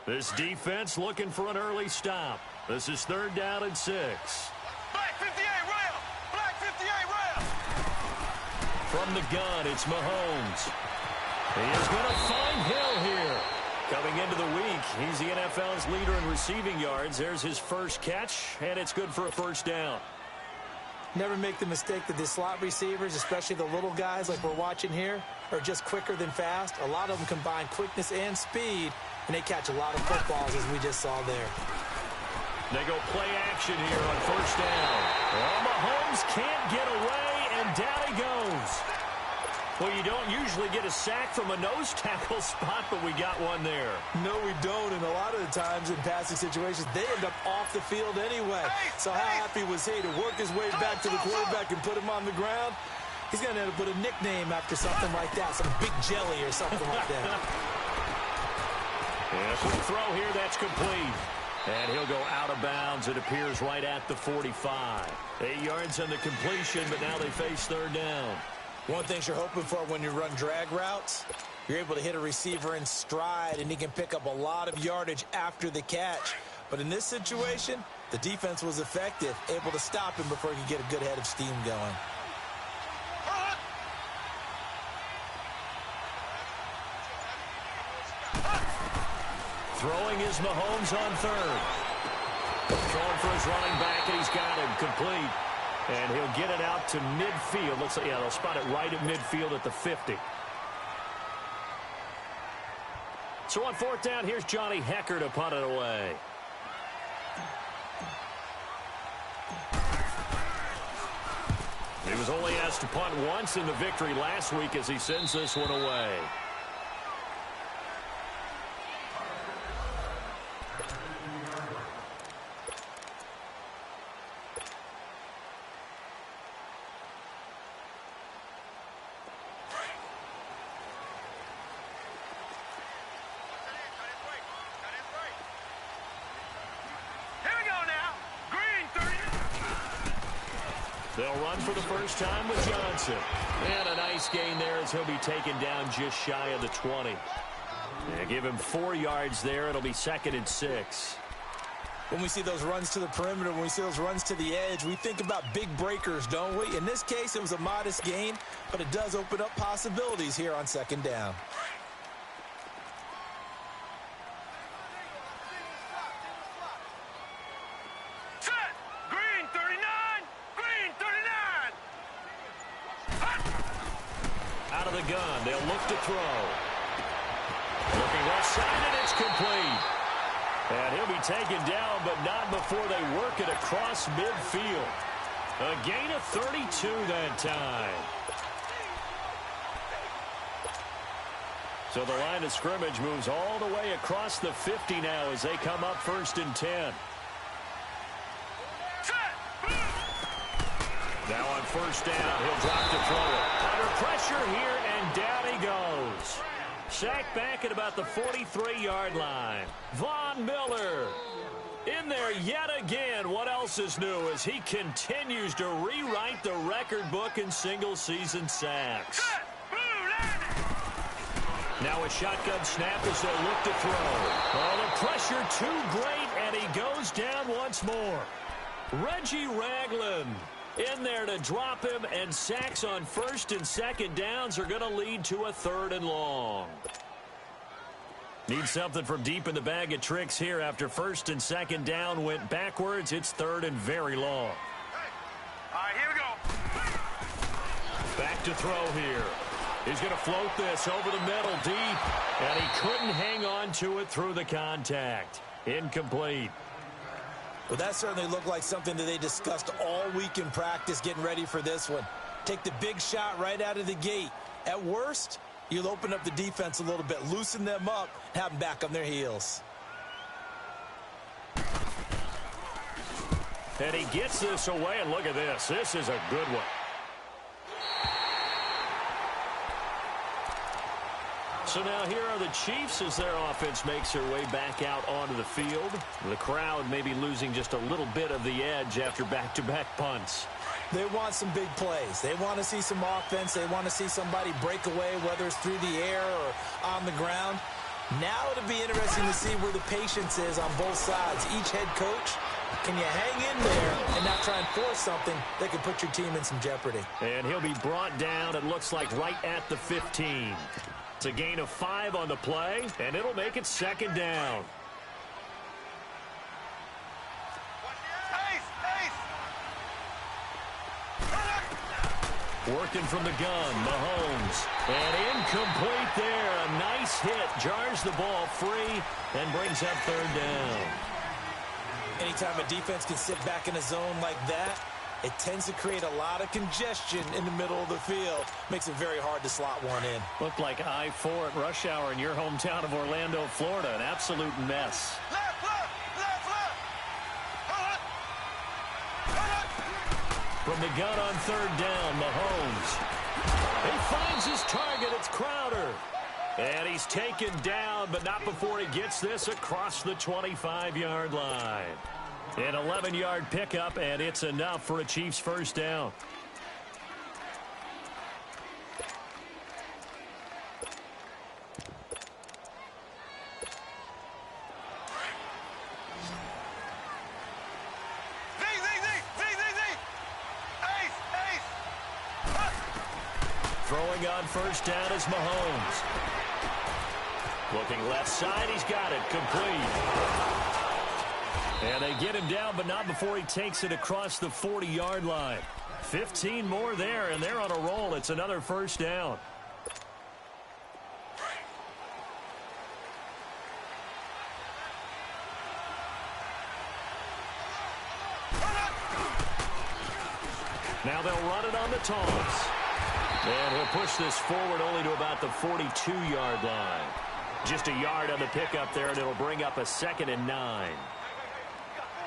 This defense looking for an early stop. This is 3rd down and 6. Black 58 rail! Black 58 rail! From the gun, it's Mahomes. He is going to find Hill here. Coming into the week, he's the NFL's leader in receiving yards. There's his first catch, and it's good for a 1st down. Never make the mistake that the slot receivers, especially the little guys like we're watching here, are just quicker than fast. A lot of them combine quickness and speed, and they catch a lot of footballs, as we just saw there. They go play action here on 1st down. Well, Mahomes can't get away, and down he goes. Well, you don't usually get a sack from a nose tackle spot, but we got one there. No, we don't, and a lot of the times in passing situations, they end up off the field anyway. So how happy was he to work his way back to the quarterback and put him on the ground? He's going to end up with a nickname after something like that, some Big Jelly or something like that. Yeah, quick throw here, that's complete. And he'll go out of bounds. It appears right at the 45. 8 yards on the completion, but now they face 3rd down. One thing you're hoping for when you run drag routes, you're able to hit a receiver in stride, and he can pick up a lot of yardage after the catch. But in this situation, the defense was effective, able to stop him before he could get a good head of steam going. Throwing is Mahomes on 3rd. Throwing for his running back, and he's got him complete. And he'll get it out to midfield. Looks like, yeah, they'll spot it right at midfield at the 50. So on 4th down, here's Johnny Hecker to punt it away. He was only asked to punt once in the victory last week as he sends this one away. They'll run for the first time with Johnson. And a nice gain there as he'll be taken down just shy of the 20. Yeah, give him 4 yards there. It'll be 2nd and 6. When we see those runs to the perimeter, when we see those runs to the edge, we think about big breakers, don't we? In this case, it was a modest gain, but it does open up possibilities here on 2nd down. Gun. They'll look to throw. Looking left side, and it's complete. And he'll be taken down, but not before they work it across midfield. A gain of 32 that time. So the line of scrimmage moves all the way across the 50 now as they come up 1st and 10. Now on 1st down, he'll drop to throw it. Under pressure here, and down he goes. Sacked back at about the 43-yard line. Von Miller in there yet again. What else is new as he continues to rewrite the record book in single-season sacks. Now a shotgun snap as they look to throw. Oh, the pressure too great, and he goes down once more. Reggie Ragland in there to drop him, and sacks on 1st and 2nd downs are going to lead to a 3rd and long. Need something from deep in the bag of tricks here after 1st and 2nd down went backwards. It's 3rd and very long. All right, here we go. Back to throw here. He's going to float this over the middle deep, and he couldn't hang on to it through the contact. Incomplete. Well, that certainly looked like something that they discussed all week in practice getting ready for this one. Take the big shot right out of the gate. At worst, you'll open up the defense a little bit, loosen them up, have them back on their heels. And he gets this away, and look at this. This is a good one. So now here are the Chiefs as their offense makes their way back out onto the field. The crowd may be losing just a little bit of the edge after back-to-back punts. They want some big plays. They want to see some offense. They want to see somebody break away, whether it's through the air or on the ground. Now it'll be interesting to see where the patience is on both sides. Each head coach, can you hang in there and not try and force something that could put your team in some jeopardy? And he'll be brought down, it looks like, right at the 15. It's a gain of 5 on the play, and it'll make it second down. Working from the gun, Mahomes. And incomplete there. A nice hit. Jars the ball free and brings up third down. Anytime a defense can sit back in a zone like that, it tends to create a lot of congestion in the middle of the field. Makes it very hard to slot one in. Looked like I-4 at rush hour in your hometown of Orlando, Florida. An absolute mess. From the gun on third down, Mahomes. He finds his target. It's Crowder. And he's taken down, but not before he gets this across the 25-yard line. An 11-yard pickup, and it's enough for a Chiefs first down. Throwing on first down is Mahomes. Looking left side, he's got it, complete. And they get him down, but not before he takes it across the 40-yard line. 15 more there, and they're on a roll. It's another first down. Now they'll run it on the toss. And he'll push this forward only to about the 42-yard line. Just a yard on the pickup there, and it'll bring up a 2nd and 9.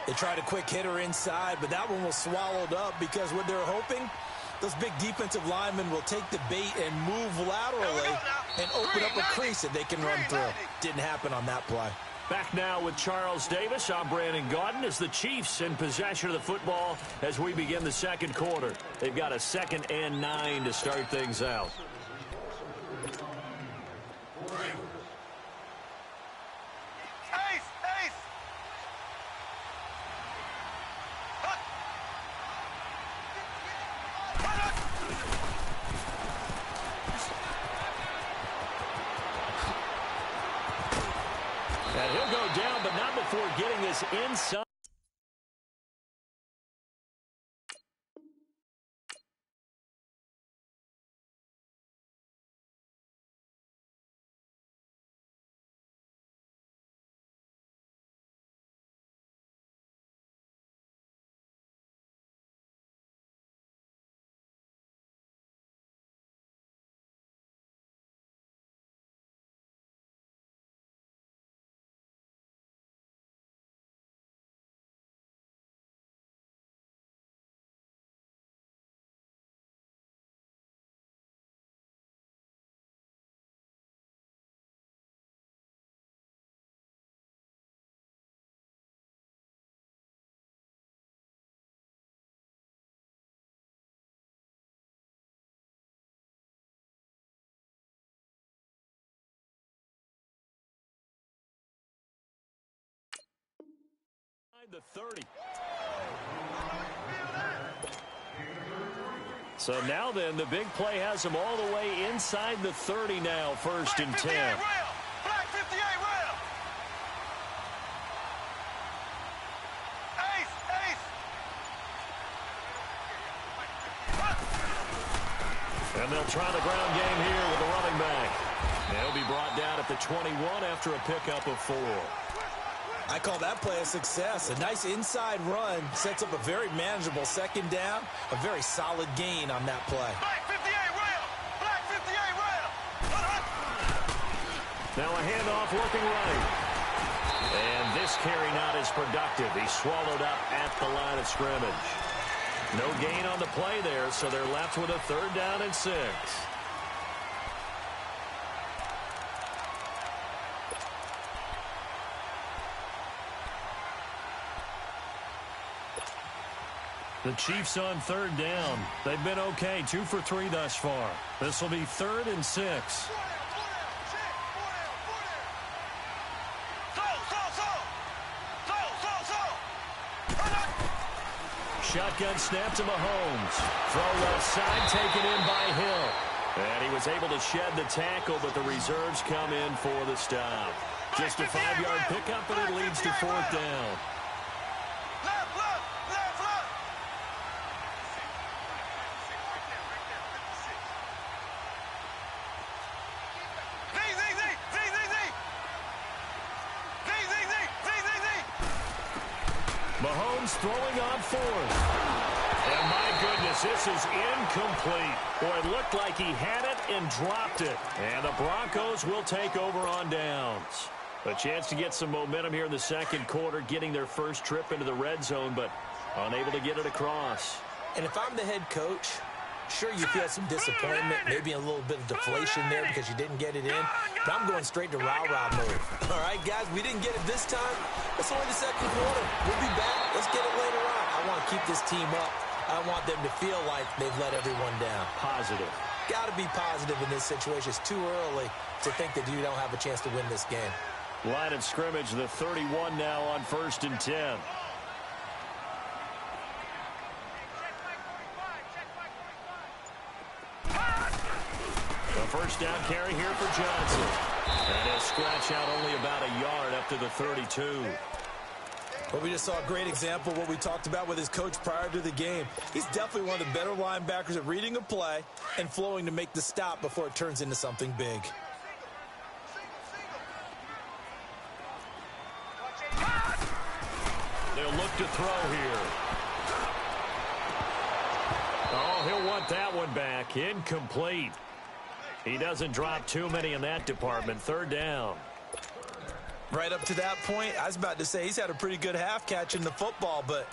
They tried a quick hitter inside, but that one was swallowed up because what they're hoping, those big defensive linemen will take the bait and move laterally and open up a crease that they can run through. Didn't happen on that play. Back now with Charles Davis. I'm Brandon Gaudin as the Chiefs in possession of the football as we begin the second quarter. They've got a 2nd and 9 to start things out. And he'll go down, but not before getting this inside. The 30. So now then, the big play has him all the way inside the 30 now, 1st and 10. Black 58 rail. Ace. And they'll try the ground game here with the running back. They'll be brought down at the 21 after a pickup of 4. I call that play a success. A nice inside run sets up a very manageable 2nd down. A very solid gain on that play. Black 58 rail. Black 58 rail. Now a handoff working right. And this carry not as productive. He's swallowed up at the line of scrimmage. No gain on the play there, so they're left with a 3rd down and 6. The Chiefs on 3rd down. They've been okay, 2 for 3 thus far. This will be 3rd and 6. shotgun snap to Mahomes. Throw left side, taken in by Hill. And he was able to shed the tackle, but the reserves come in for the stop. Just a 5-yard pickup, and it leads to 4th down. Left, left, left, left. Z, Z, Z, Z, Z, Z. Z, Z, Z, Z, Z, Z. Mahomes throwing on 4th. And my goodness, this is incomplete. Boy, it looked like he had it and dropped it. And the Broncos will take over on downs. A chance to get some momentum here in the second quarter, getting their first trip into the red zone, but unable to get it across. And if I'm the head coach, sure, you feel some disappointment, maybe a little bit of deflation there because you didn't get it in. But I'm going straight to rah-rah mode. All right, guys, we didn't get it this time. It's only the second quarter. We'll be back. Let's get it later on. I want to keep this team up. I want them to feel like they've let everyone down. Positive. Got to be positive in this situation. It's too early to think that you don't have a chance to win this game. Line of scrimmage, the 31 now on 1st and 10. The first down carry here for Johnson. And he'll scratch out only about a yard up to the 32. Well, we just saw a great example of what we talked about with his coach prior to the game. He's definitely one of the better linebackers at reading a play and flowing to make the stop before it turns into something big. They'll look to throw here. Oh, he'll want that one back. Incomplete. He doesn't drop too many in that department. 3rd down. Right up to that point, I was about to say he's had a pretty good half catching the football, but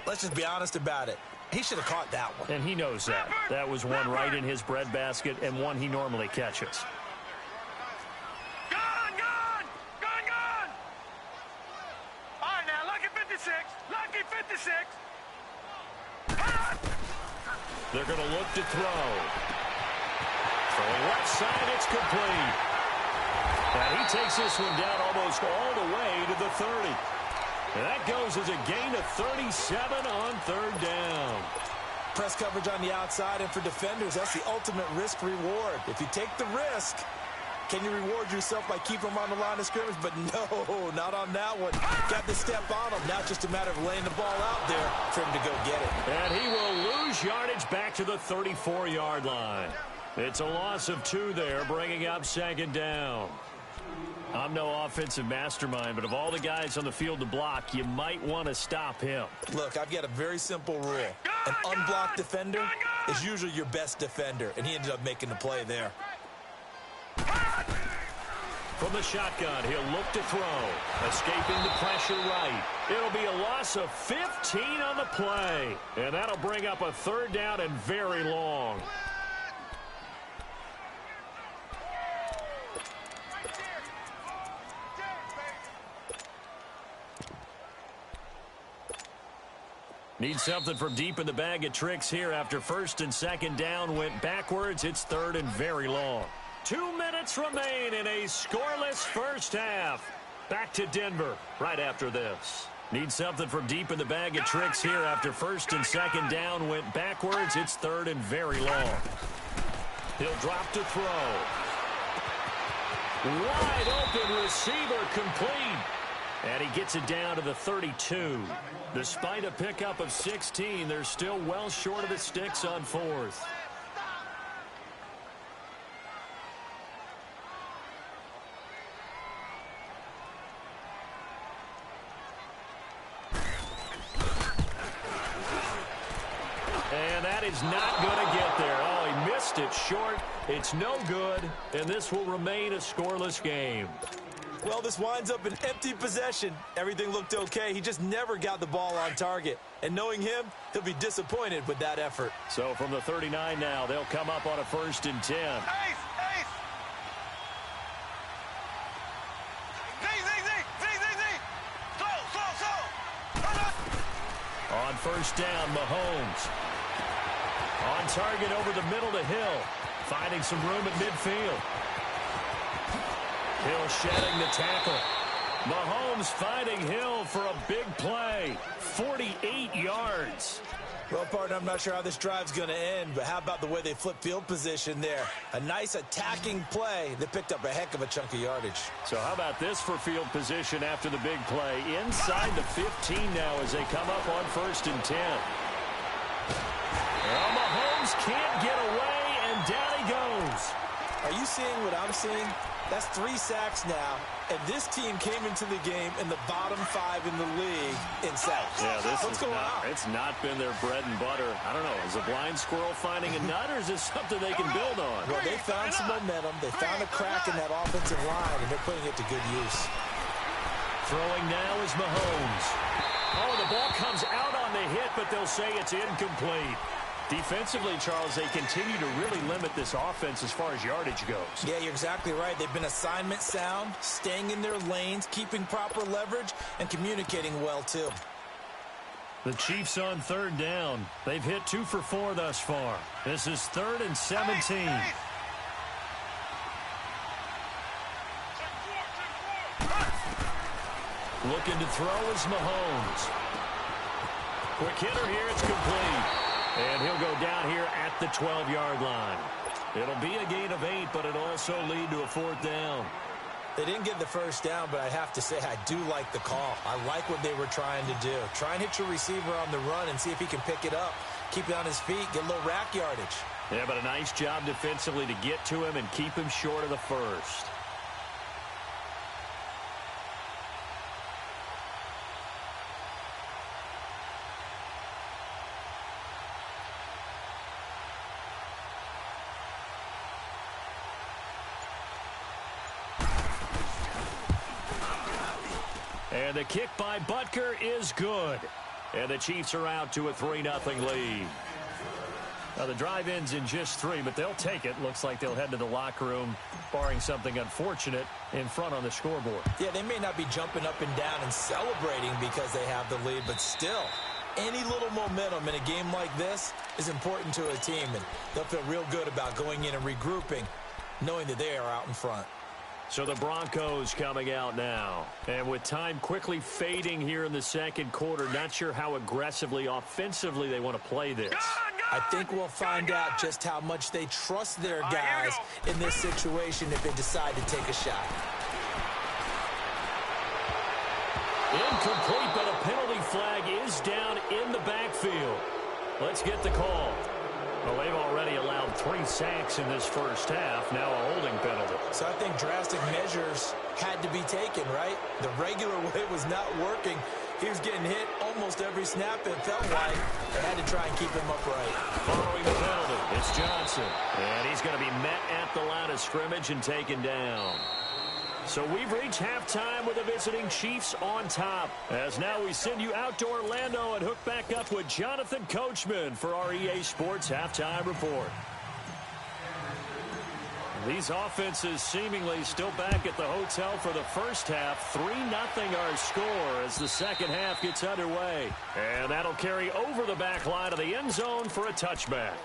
let's just be honest about it. He should have caught that one. And he knows that. That was one right in his breadbasket and one he normally catches. Gone, gone, gone, gone. All right, now, lucky 56, lucky 56. They're going to look to throw. Throwing left side, it's complete. And he takes this one down almost all the way to the 30. And that goes as a gain of 37 on 3rd down. Press coverage on the outside, and for defenders, that's the ultimate risk reward. If you take the risk, can you reward yourself by keeping them on the line of scrimmage? But no, not on that one. Got to step on him. Now it's just a matter of laying the ball out there for him to go get it. And he will lose yardage back to the 34-yard line. It's a loss of 2 there, bringing up 2nd down. I'm no offensive mastermind, but of all the guys on the field to block, you might want to stop him. Look, I've got a very simple rule. An unblocked defender is usually your best defender, and he ended up making the play there. From the shotgun, he'll look to throw. Escaping the pressure right. It'll be a loss of 15 on the play. And that'll bring up a 3rd down and very long. Need something from deep in the bag of tricks here after 1st and 2nd down went backwards. It's 3rd and very long. 2 minutes remain in a scoreless first half. Back to Denver right after this. Need something from deep in the bag of tricks here after 1st and 2nd down went backwards. It's 3rd and very long. He'll drop to throw. Wide open receiver complete. And he gets it down to the 32. Despite a pickup of 16, they're still well short of the sticks on 4th. And that is not going to get there. Oh, he missed it short. It's no good, and this will remain a scoreless game. Well, this winds up an empty possession. Everything looked okay. He just never got the ball on target. And knowing him, he'll be disappointed with that effort. So from the 39 now, they'll come up on a 1st and 10. Ace, ace. Z, Z, Z, Z, Z, Z. Slow. On 1st down, Mahomes. On target over the middle to Hill. Finding some room at midfield. Hill shedding the tackle. Mahomes finding Hill for a big play. 48 yards. Well, partner, I'm not sure how this drive's going to end, but how about the way they flip field position there? A nice attacking play that picked up a heck of a chunk of yardage. So how about this for field position after the big play? Inside the 15 now as they come up on 1st and 10. Well, Mahomes can't get away, and down he goes. Are you seeing what I'm seeing? That's 3 sacks now, and this team came into the game in the bottom 5 in the league in sacks. Yeah, What's going on? It's not been their bread and butter. I don't know. Is a blind squirrel finding a nut, or is this something they can build on? Well, they found some momentum. They found a crack in that offensive line, and they're putting it to good use. Throwing now is Mahomes. Oh, the ball comes out on the hit, but they'll say it's incomplete. Defensively, Charles, they continue to really limit this offense as far as yardage goes. Yeah, you're exactly right. They've been assignment sound, staying in their lanes, keeping proper leverage, and communicating well, too. The Chiefs on 3rd down. They've hit 2 for 4 thus far. This is 3rd and 17. Looking to throw is Mahomes. Quick hitter here, it's complete. And he'll go down here at the 12-yard line. It'll be a gain of 8, but it'll also lead to a 4th down. They didn't get the first down, but I have to say I do like the call. I like what they were trying to do. Try and hit your receiver on the run and see if he can pick it up. Keep it on his feet, get a little rack yardage. Yeah, but a nice job defensively to get to him and keep him short of the first. And the kick by Butker is good. And the Chiefs are out to a 3-0 lead. Now, the drive ends in just 3, but they'll take it. Looks like they'll head to the locker room, barring something unfortunate, in front on the scoreboard. Yeah, they may not be jumping up and down and celebrating because they have the lead, but still, any little momentum in a game like this is important to a team, and they'll feel real good about going in and regrouping, knowing that they are out in front. So the Broncos coming out now. And with time quickly fading here in the 2nd quarter, not sure how aggressively, offensively they want to play this. I think we'll find out just how much they trust their guys in this situation if they decide to take a shot. Incomplete, but a penalty flag is down in the backfield. Let's get the call. Well, they've already allowed 3 sacks in this first half. Now a holding penalty. So I think drastic measures had to be taken, right? The regular way was not working. He was getting hit almost every snap, it felt like. They had to try and keep him upright. Following the penalty, it's Johnson. And he's going to be met at the line of scrimmage and taken down. So we've reached halftime with the visiting Chiefs on top. As now we send you out to Orlando and hook back up with Jonathan Coachman for our EA Sports Halftime Report. These offenses seemingly still back at the hotel for the first half. 3-0 our score as the second half gets underway. And that'll carry over the back line of the end zone for a touchback.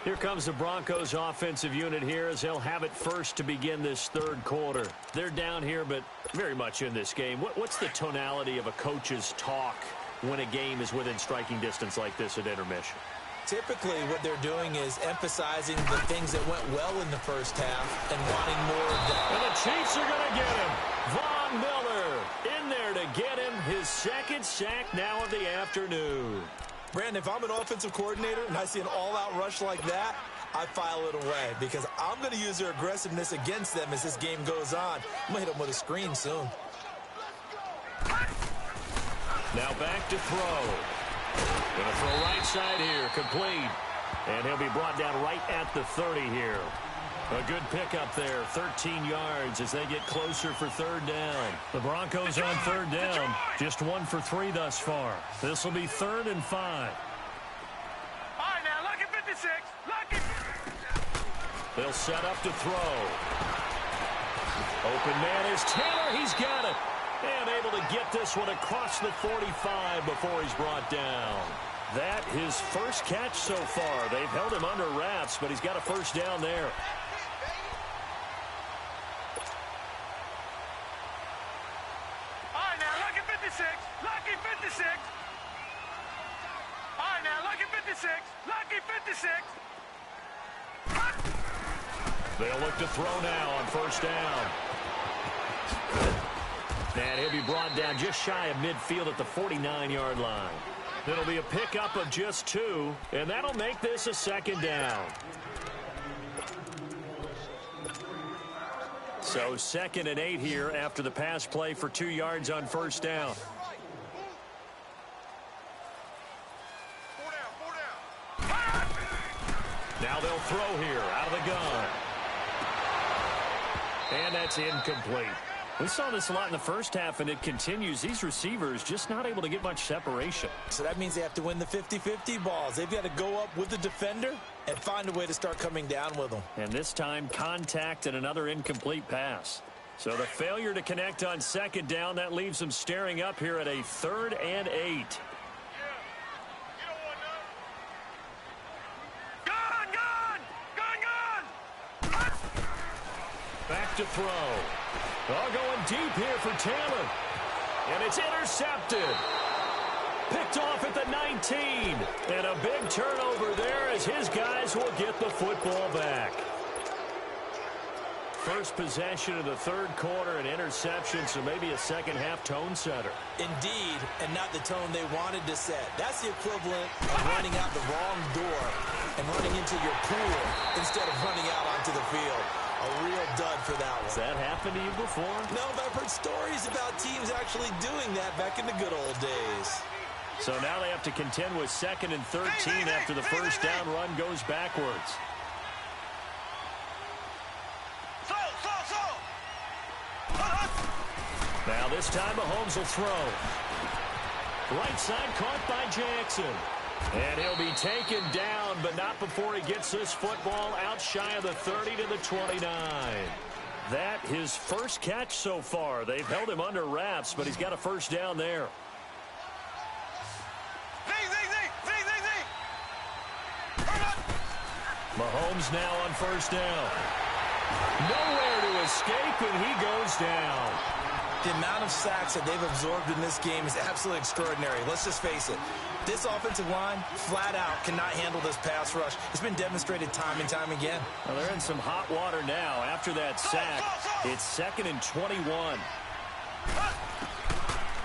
Here comes the Broncos offensive unit here as they'll have it first to begin this 3rd quarter. They're down here, but very much in this game. What's the tonality of a coach's talk when a game is within striking distance like this at intermission? Typically, what they're doing is emphasizing the things that went well in the first half and wanting more of that. And the Chiefs are going to get him. Von Miller in there to get him his 2nd sack now of the afternoon. Brandon, if I'm an offensive coordinator and I see an all-out rush like that, I file it away because I'm going to use their aggressiveness against them as this game goes on. I'm going to hit them with a screen soon. Now back to throw. Going to throw right side here, complete. And he'll be brought down right at the 30 here. A good pickup there, 13 yards as they get closer for 3rd down. The Broncos on 3rd down, just 1 for 3 thus far. This will be 3rd and 5. All right, now, look at 56. Look at... They'll set up to throw. Open man is Taylor. He's got it. And able to get this one across the 45 before he's brought down. That his first catch so far. They've held him under wraps, but he's got a first down there. 56. All right, now, lucky 56. Lucky 56. They'll look to throw now on first down. And he'll be brought down just shy of midfield at the 49-yard line. It'll be a pickup of just 2, and that'll make this a second down. So 2nd and 8 here after the pass play for 2 yards on first down. Now they'll throw here out of the gun. And that's incomplete. We saw this a lot in the first half, and it continues. These receivers just not able to get much separation. So that means they have to win the 50-50 balls. They've got to go up with the defender and find a way to start coming down with them. And this time, contact and another incomplete pass. So the failure to connect on second down, that leaves them staring up here at a 3rd and 8. Back to throw. Going deep here for Taylor. And it's intercepted. Picked off at the 19. And a big turnover there as his guys will get the football back. First possession of the 3rd quarter, an interception, so maybe a second-half tone setter. Indeed, and not the tone they wanted to set. That's the equivalent of running out the wrong door and running into your pool instead of running out onto the field. A real dud for that one. Has that happened to you before? No, but I've heard stories about teams actually doing that back in the good old days. So now they have to contend with 2nd and 13 after the first down run goes backwards. Now this time Mahomes will throw. Right side caught by Jackson. And he'll be taken down, but not before he gets this football out shy of the 30 to the 29. That his first catch so far. They've held him under wraps, but he's got a first down there. Mahomes now on first down. Nowhere to escape, and he goes down. The amount of sacks that they've absorbed in this game is absolutely extraordinary. Let's just face it. This offensive line, flat out, cannot handle this pass rush. It's been demonstrated time and time again. Well, they're in some hot water now. After that sack, it's 2nd and 21.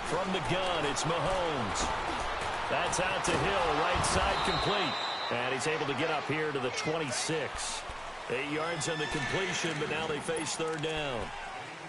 From the gun, it's Mahomes. That's out to Hill, right side complete. And he's able to get up here to the 26. 8 yards on the completion, but now they face 3rd down.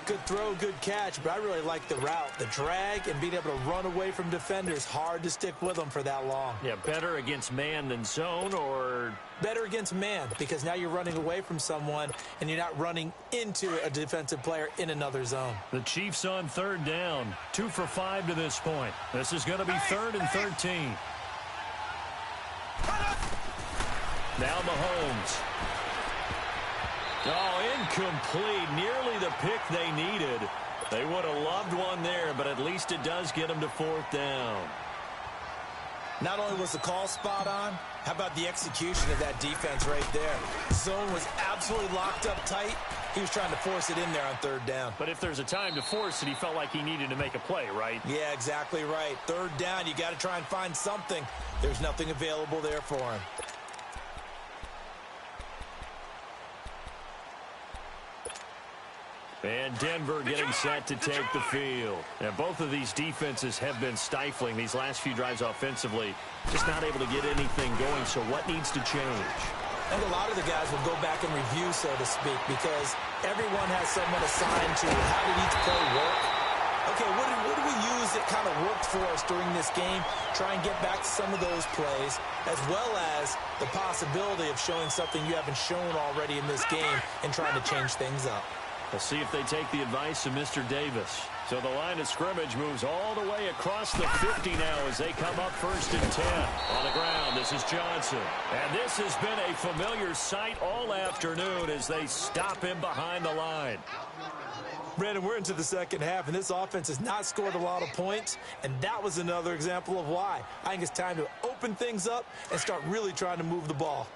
Good throw, good catch, but I really like the route. The drag and being able to run away from defenders. Hard to stick with them for that long. Yeah, better against man than zone, or better against man, because now you're running away from someone and you're not running into a defensive player in another zone. The Chiefs on 3rd down. 2 for 5 to this point. This is going to be 3rd and 13. Now Mahomes. Oh, incomplete. Nearly the pick they needed. They would have loved one there, but at least it does get them to 4th down. Not only was the call spot on, how about the execution of that defense right there? Zone was absolutely locked up tight. He was trying to force it in there on 3rd down. But if there's a time to force it, he felt like he needed to make a play, right? Yeah, exactly right. 3rd down, you got to try and find something. There's nothing available there for him. And Denver getting set to take the field. And both of these defenses have been stifling these last few drives offensively. Just not able to get anything going, so what needs to change? I think a lot of the guys will go back and review, so to speak, because everyone has someone assigned to how did each play work. Okay, what did we use that kind of worked for us during this game? Try and get back to some of those plays, as well as the possibility of showing something you haven't shown already in this game and trying to change things up. We'll see if they take the advice of Mr. Davis. So the line of scrimmage moves all the way across the 50 now as they come up 1st and 10. On the ground, this is Johnson. And this has been a familiar sight all afternoon as they stop him behind the line. Brandon, we're into the second half, and this offense has not scored a lot of points, and that was another example of why. I think it's time to open things up and start really trying to move the ball.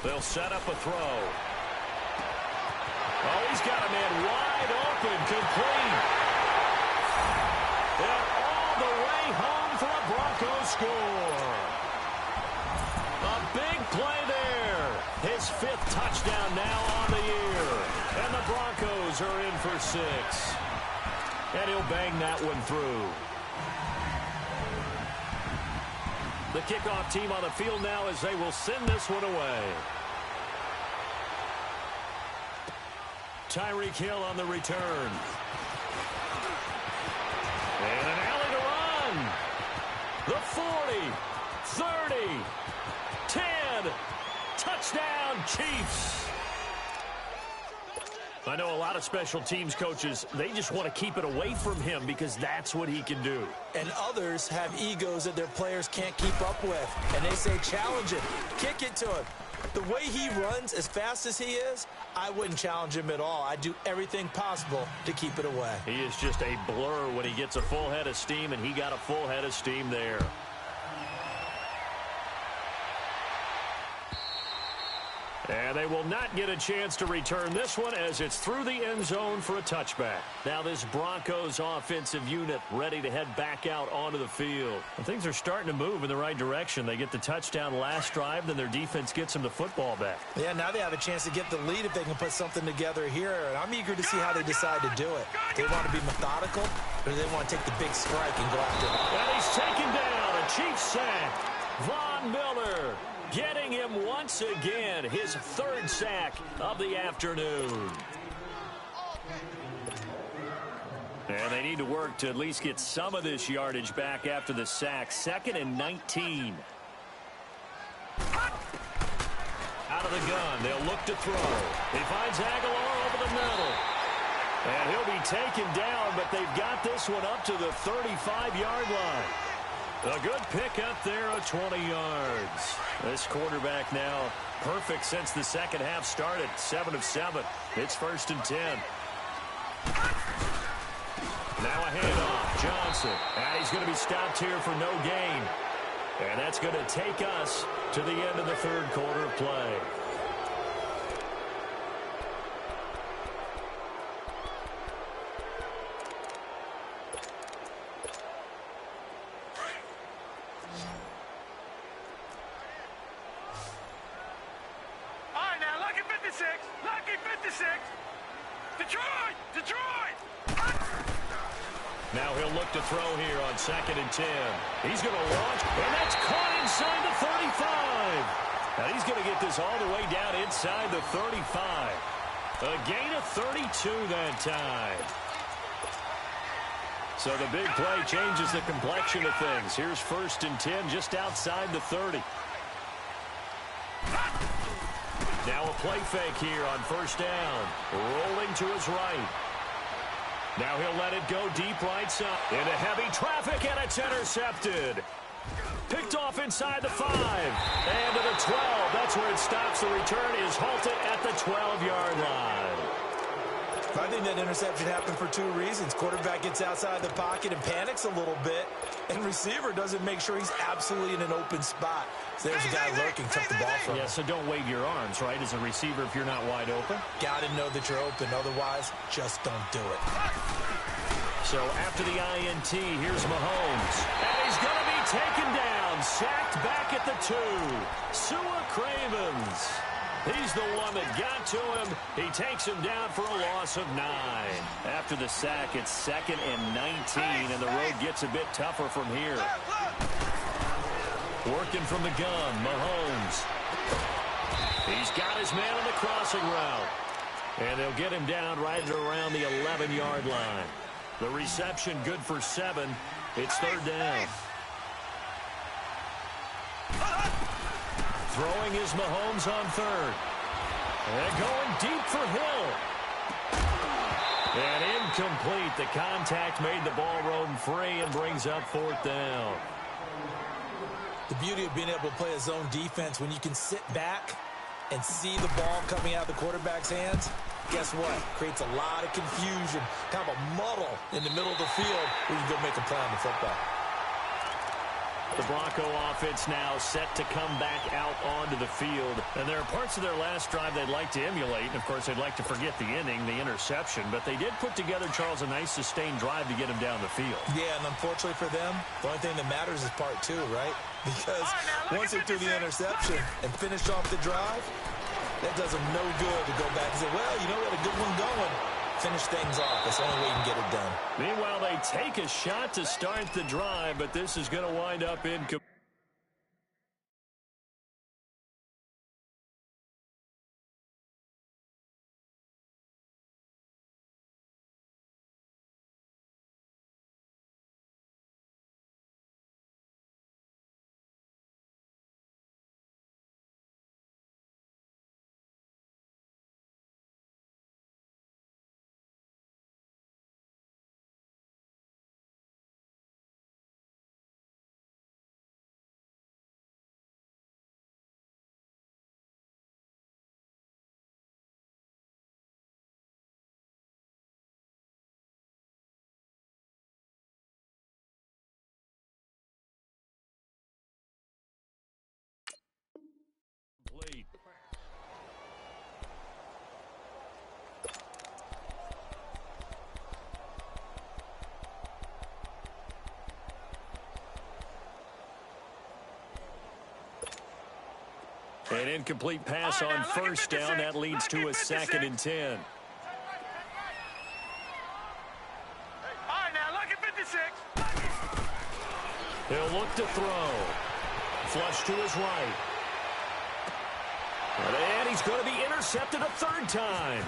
They'll set up a throw. Oh, he He's got a man wide open, complete. And all the way home for a Broncos score. A big play there. His 5th touchdown now on the year. And the Broncos are in for 6. And he'll bang that one through. The kickoff team on the field now as they will send this one away. Tyreek Hill on the return. And an alley to run. The 40, 30, 10. Touchdown, Chiefs. I know a lot of special teams coaches, they just want to keep it away from him because that's what he can do. And others have egos that their players can't keep up with. And they say, challenge it, kick it to him. The way he runs as fast as he is, I wouldn't challenge him at all. I'd do everything possible to keep it away. He is just a blur when he gets a full head of steam, and he got a full head of steam there. And they will not get a chance to return this one as it's through the end zone for a touchback. Now this Broncos offensive unit ready to head back out onto the field. And things are starting to move in the right direction. They get the touchdown last drive, then their defense gets them the football back. Yeah, now they have a chance to get the lead if they can put something together here. And I'm eager to see how they decide to do it. Do they want to be methodical, or do they want to take the big strike and go after it? And he's taken down. A Chiefs sack. Von Miller getting him once again, his 3rd sack of the afternoon. And they need to work to at least get some of this yardage back after the sack. 2nd and 19. Out of the gun, they'll look to throw. He finds Aguilar over the middle. And he'll be taken down, but they've got this one up to the 35-yard line. A good pick up there of 20 yards. This quarterback now perfect since the second half started. 7 of 7. It's 1st and 10. Now a handoff. Johnson. And he's going to be stopped here for no gain. And that's going to take us to the end of the 3rd quarter of play. Lucky 56. Detroit. Now he'll look to throw here on 2nd and 10. He's going to launch, and that's caught inside the 35. Now he's going to get this all the way down inside the 35. A gain of 32 that time. So the big play changes the complexion of things. Here's 1st and 10 just outside the 30. Now a play fake here on 1st down. Rolling to his right. Now he'll let it go deep right side. Into heavy traffic, and it's intercepted. Picked off inside the 5. And to the 12. That's where it stops. The return is halted at the 12-yard line. I think that interception happened for 2 reasons. Quarterback gets outside the pocket and panics a little bit, and receiver doesn't make sure he's absolutely in an open spot. So there's a guy lurking, took the ball from him. Yeah, so don't wave your arms, right, as a receiver if you're not wide open. Got to know that you're open. Otherwise, just don't do it. So after the INT, here's Mahomes. And he's going to be taken down, sacked back at the 2. Sua Cravens. He's the one that got to him. He takes him down for a loss of 9. After the sack, it's 2nd and 19, and the road gets a bit tougher from here. Working from the gun, Mahomes. He's got his man on the crossing route. And they'll get him down right at around the 11-yard line. The reception good for 7. It's 3rd down. Throwing is Mahomes on 3rd. And going deep for Hill. And incomplete. The contact made the ball roam free and brings up 4th down. The beauty of being able to play a zone defense when you can sit back and see the ball coming out of the quarterback's hands, guess what? Creates a lot of confusion, kind of a muddle in the middle of the field where you go make a play on the football. The Bronco offense now set to come back out onto the field. And there are parts of their last drive they'd like to emulate. And, of course, they'd like to forget the inning, the interception. But they did put together, Charles, a nice sustained drive to get him down the field. Yeah, and unfortunately for them, the only thing that matters is part two, right? Because once they threw the interception and finished off the drive, that does them no good to go back and say, well, you know, we had a good one going. Finish things off. That's the only way you can get it done. Meanwhile, they take a shot to start the drive, but this is going to wind up incomplete. An incomplete pass on first down. That leads to a 2nd and 10. All right, now, look at 56. He'll look to throw. Flush to his right. And he's going to be intercepted a 3rd time.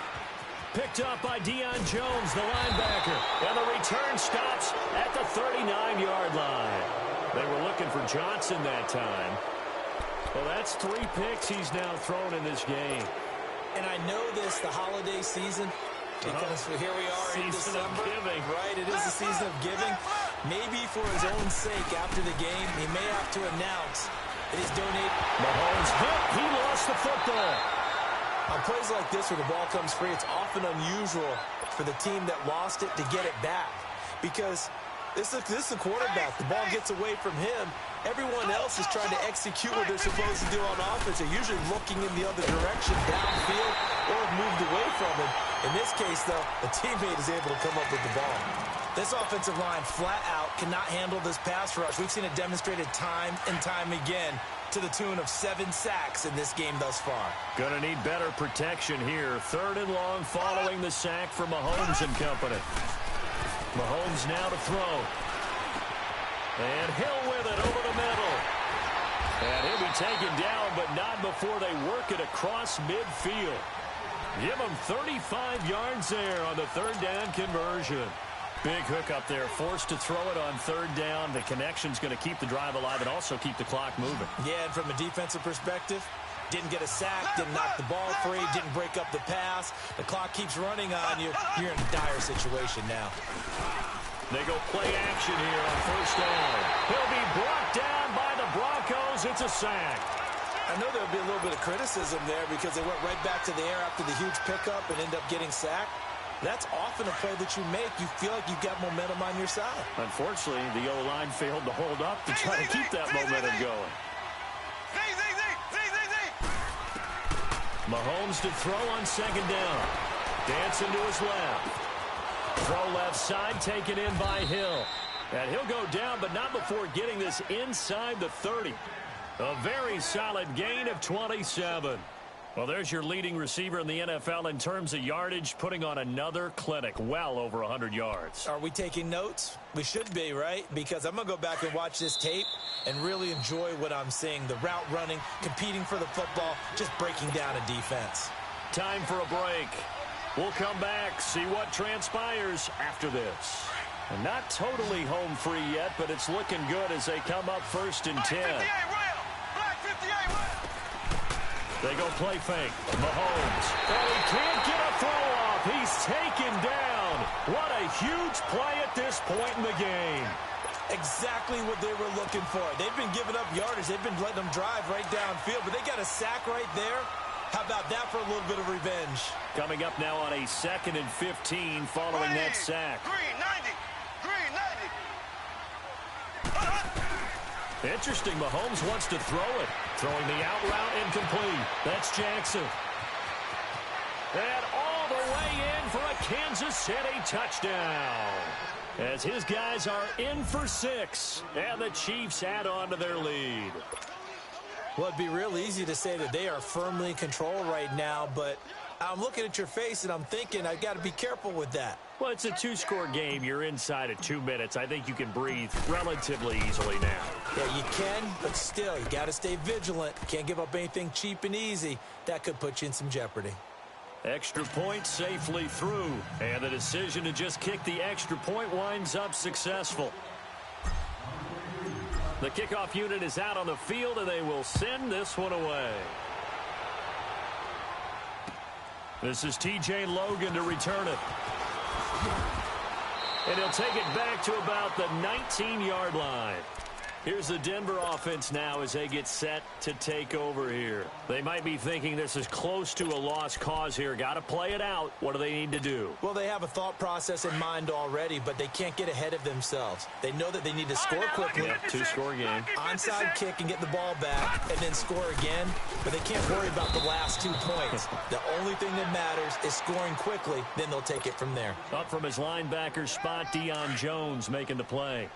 Picked up by Deion Jones, the linebacker. And the return stops at the 39-yard line. They were looking for Johnson that time. Well, that's 3 picks he's now thrown in this game. And I know this, the holiday season, because here we are in December. Giving. Right, it is the season of giving. Maybe for his own sake after the game, he may have to announce that he's donated. Mahomes hit. He lost the football. On plays like this where the ball comes free, it's often unusual for the team that lost it to get it back. Because this is the quarterback. The ball gets away from him. Everyone else is trying to execute what they're supposed to do on offense. They're usually looking in the other direction, downfield, or have moved away from him. In this case, though, a teammate is able to come up with the ball. This offensive line, flat out, cannot handle this pass rush. We've seen it demonstrated time and time again to the tune of 7 sacks in this game thus far. Gonna need better protection here. 3rd and long following the sack for Mahomes and company. Mahomes now to throw. And Hill with it over the middle. And he'll be taken down, but not before they work it across midfield. Give him 35 yards there on the 3rd down conversion. Big hook up there, forced to throw it on 3rd down. The connection's going to keep the drive alive and also keep the clock moving. Yeah, and from a defensive perspective, didn't get a sack, didn't knock the ball free, didn't break up the pass. The clock keeps running on you. You're in a dire situation now. They go play action here on 1st down. He'll be brought down by the Broncos. It's a sack. I know there'll be a little bit of criticism there because they went right back to the air after the huge pickup and end up getting sacked. That's often a play that you make. You feel like you've got momentum on your side. Unfortunately, the O-line failed to hold up to try to keep that momentum going. Mahomes to throw on 2nd down. Dancing to his left. Throw left side, taken in by Hill. And he'll go down, but not before getting this inside the 30. A very solid gain of 27. Well, there's your leading receiver in the NFL in terms of yardage, putting on another clinic, well over 100 yards. Are we taking notes? We should be, right? Because I'm going to go back and watch this tape and really enjoy what I'm seeing. The route running, competing for the football, just breaking down a defense. Time for a break. We'll come back, see what transpires after this. And not totally home free yet, but it's looking good as they come up 1st and 10. They go play fake. Mahomes. And he can't get a throw off. He's taken down. What a huge play at this point in the game. Exactly what they were looking for. They've been giving up yardage. They've been letting them drive right downfield, but they got a sack right there. How about that for a little bit of revenge? Coming up now on a 2nd and 15 following that sack. Green 90. Green 90. Interesting, Mahomes wants to throw it. Throwing the out route incomplete. That's Jackson. And all the way in for a Kansas City touchdown. As his guys are in for 6. And the Chiefs add on to their lead. Well, it'd be real easy to say that they are firmly in control right now, but I'm looking at your face and I'm thinking I've got to be careful with that. Well, it's a 2-score game. You're inside at 2 minutes. I think you can breathe relatively easily now. Yeah, you can, but still, you got to stay vigilant. Can't give up anything cheap and easy. That could put you in some jeopardy. Extra point safely through. And the decision to just kick the extra point winds up successful. The kickoff unit is out on the field, and they will send this one away. This is T.J. Logan to return it. And he'll take it back to about the 19-yard line. Here's the Denver offense now as they get set to take over here. They might be thinking this is close to a lost cause here. Got to play it out. What do they need to do? Well, they have a thought process in mind already, but they can't get ahead of themselves. They know that they need to score quickly. Yep, 2-score game. Onside kick and get the ball back and then score again, but they can't worry about the last 2 points. The only thing that matters is scoring quickly, then they'll take it from there. Up from his linebacker spot, Deion Jones making the play.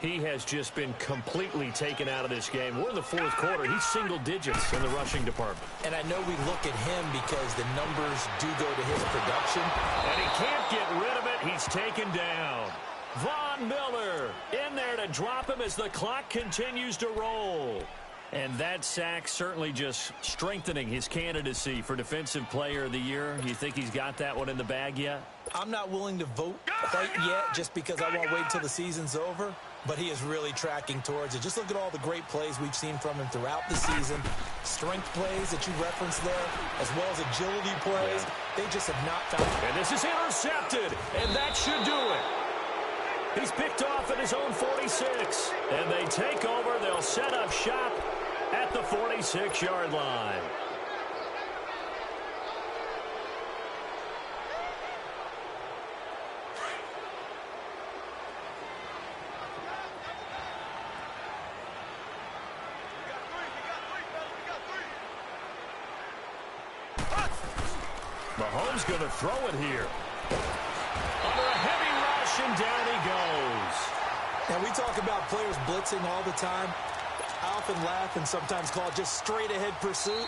He has just been completely taken out of this game. We're in the 4th quarter. He's single digits in the rushing department. And I know we look at him because the numbers do go to his production. And he can't get rid of it. He's taken down. Von Miller in there to drop him as the clock continues to roll. And that sack certainly just strengthening his candidacy for Defensive Player of the Year. You think he's got that one in the bag yet? I'm not willing to vote quite yet just because I won't wait until the season's over. But he is really tracking towards it. Just look at all the great plays we've seen from him throughout the season. Strength plays that you referenced there, as well as agility plays. They just have not found it. And this is intercepted, and that should do it. He's picked off at his own 46. And they take over. They'll set up shop at the 46-yard line. Mahomes going to throw it here. Under a heavy rush, and down he goes. And we talk about players blitzing all the time. I often laugh and sometimes call it just straight-ahead pursuit.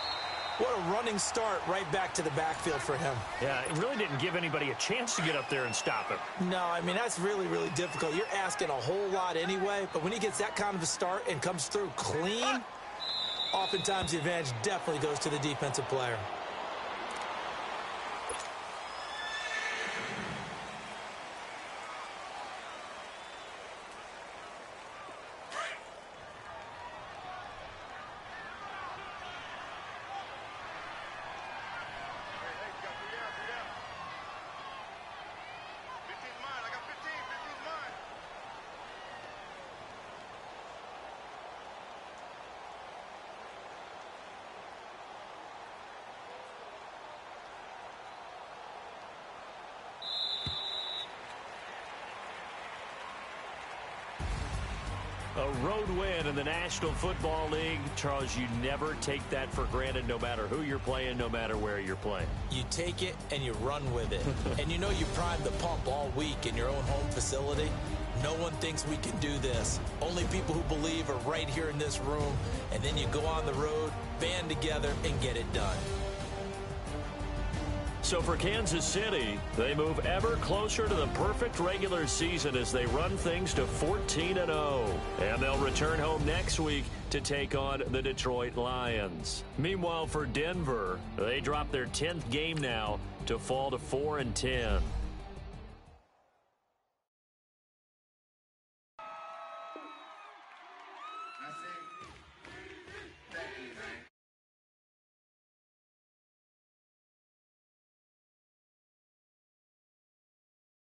What a running start right back to the backfield for him. Yeah, it really didn't give anybody a chance to get up there and stop him. No, I mean, that's really, really difficult. You're asking a whole lot anyway, but when he gets that kind of a start and comes through clean, oftentimes the advantage definitely goes to the defensive player. A road win in the National Football League. Charles, you never take that for granted no matter who you're playing, no matter where you're playing. You take it and you run with it. And you know you primed the pump all week in your own home facility. No one thinks we can do this. Only people who believe are right here in this room. And then you go on the road, band together, and get it done. So for Kansas City, they move ever closer to the perfect regular season as they run things to 14-0. And they'll return home next week to take on the Detroit Lions. Meanwhile, for Denver, they drop their 10th game now to fall to 4-10.